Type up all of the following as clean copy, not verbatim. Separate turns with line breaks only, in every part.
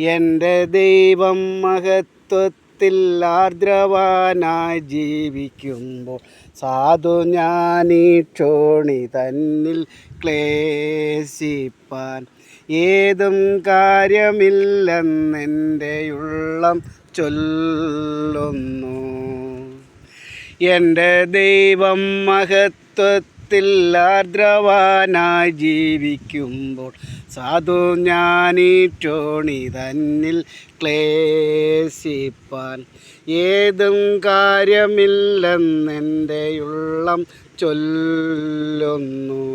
എൻ്റെ ദൈവം മഹത്വത്തിൽ ആർദ്രവാനായി ജീവിക്കുമ്പോൾ സാധു ഞാനീ ക്ഷോണി തന്നിൽ ക്ലേശിപ്പാൻ ഏതും കാര്യമില്ലെന്നെൻ്റെ ഉള്ളം ചൊല്ലുന്നു. എൻ്റെ ദൈവം മഹത്വത്തിൽ ആർദ്രവാനായി ജീവിക്കുമ്പോൾ സാധു ഞാനീ ക്ഷോണി തന്നിൽ ക്ലേശിപ്പാൻ ഏതും കാര്യമില്ലെന്നെൻ്റെ ഉള്ളം ചൊല്ലുന്നു.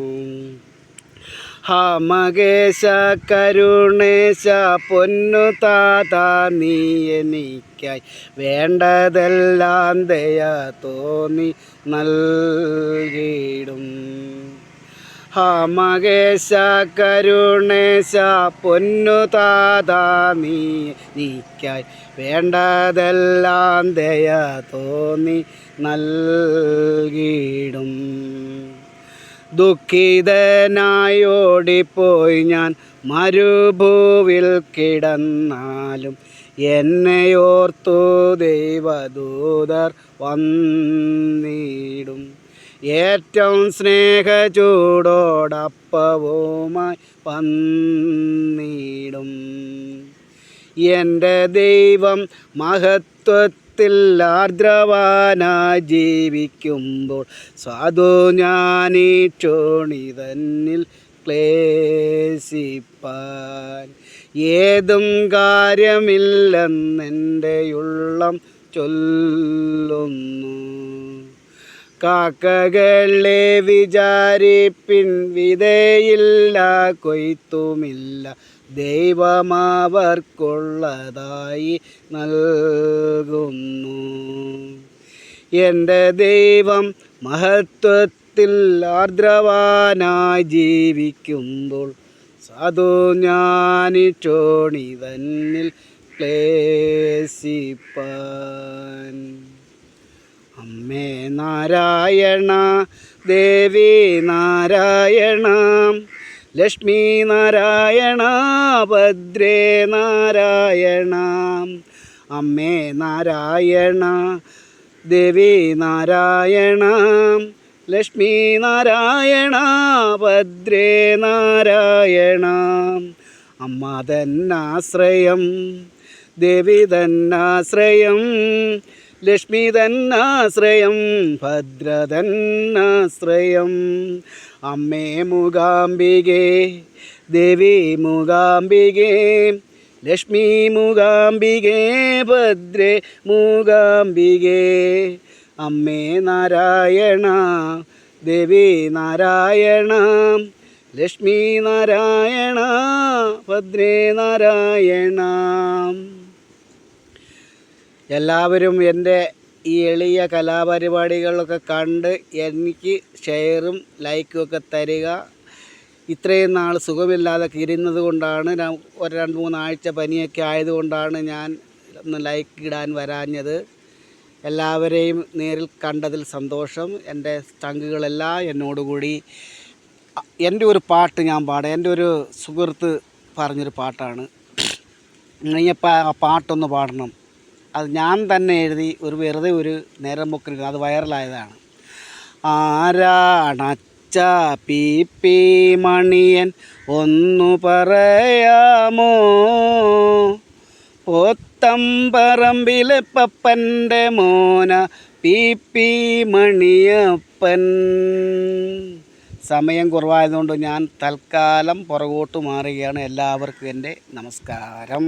മകേശ കരുണേശ പൊന്നു താതാ നീ എനിക്കായി വേണ്ടതെല്ലാം ദയ തോന്നി നൽകിയിടും. മകേശ കരുണേശ പൊന്നു താതാ നീ എനിക്കായി വേണ്ടതെല്ലാം ദയ തോന്നി നൽകിയിടും. ദുഃഖിതനായോടിപ്പോയി ഞാൻ മരുഭൂവിൽ കിടന്നാലും എന്നെയോർത്തു ദൈവദൂതർ വന്നിടും. ഏറ്റവും സ്നേഹചൂടോടപ്പവുമായി വന്നിടും. എൻ്റെ ദൈവം മഹത്വത്തിൽ ആർദ്രവാനായി ജീവിക്കുമ്പോൾ സാധു ഞാനീ ക്ഷോണി തന്നിൽ ക്ലേശിപ്പാൻ ഏതും കാര്യമില്ലെന്നെൻ്റെ ഉള്ളം ചൊല്ലുന്നു. കാക്കകളെ വിചാരിപ്പിൻ വിതയില്ല കൊയ്ത്തുമില്ല ദൈവമവർക്കുള്ളതായി നൽകുന്നു. എൻ്റെ ദൈവം മഹത്വത്തിൽ ആർദ്രവാനായി ജീവിക്കുമ്പോൾ സാധു ഞാനീ ക്ഷോണി തന്നിൽ ക്ലേശിപ്പാൻ. അമ്മേ നാരായണ, ദേവി നാരായണ, ലക്ഷ്മി നാരായണ, ഭദ്രേ നാരായണ. അമ്മേ നാരായണ, ദേവി നാരായണ, ലക്ഷ്മി നാരായണ, ഭദ്രേ നാരായണ. അമ്മ തന്നാശ്രയം, ദേവി തന്നാശ്രയം, ലക്ഷ്മി തന്നാശ്രയം, ഭദ്ര തന്നാശ്രയം. അമ്മേ മൂകാംബികേ, ദേവി മൂകാംബികേ, ലക്ഷ്മി മൂകാംബികേ, ഭദ്രേ മൂകാംബികേ. അമ്മേ നാരായണ, ദേവി നാരായണ, ലക്ഷ്മി നാരായണ, ഭദ്രേ നാരായണ. എല്ലാവരും എൻ്റെ ഈ എളിയ കലാപരിപാടികളൊക്കെ കണ്ട് എനിക്ക് ഷെയറും ലൈക്കും ഒക്കെ തരിക. ഇത്രയും നാൾ സുഖമില്ലാതെ ഇരുന്നത് കൊണ്ടാണ്, ഒരു 2-3 ആഴ്ച പനിയൊക്കെ ആയതുകൊണ്ടാണ് ഞാൻ ഒന്ന് ലൈക്ക് ഇടാൻ വരാഞ്ഞത്. എല്ലാവരെയും നേരിൽ കണ്ടതിൽ സന്തോഷം. എൻ്റെ ചങ്കുകളെല്ലാം എന്നോടുകൂടി എൻ്റെ ഒരു പാട്ട് ഞാൻ പാടാം. എൻ്റെ ഒരു സുഹൃത്ത് പറഞ്ഞൊരു പാട്ടാണ്. ഇനിയപ്പോൾ ആ പാട്ടൊന്ന് പാടണം. അത് ഞാൻ തന്നെ എഴുതി വെറുതെ ഒരു നേരം പോക്കിന് അത് വൈറലായതാണ്. ആരാണച്ച പി മണിയൻ ഒന്നു പറയാമോ, പോത്തമ്പറമ്പിലെ പപ്പൻ്റെ മോന പി മണിയപ്പൻ. സമയം കുറവായതുകൊണ്ട് ഞാൻ തൽക്കാലം പുറകോട്ട് മാറുകയാണ്. എല്ലാവർക്കും എൻ്റെ നമസ്കാരം.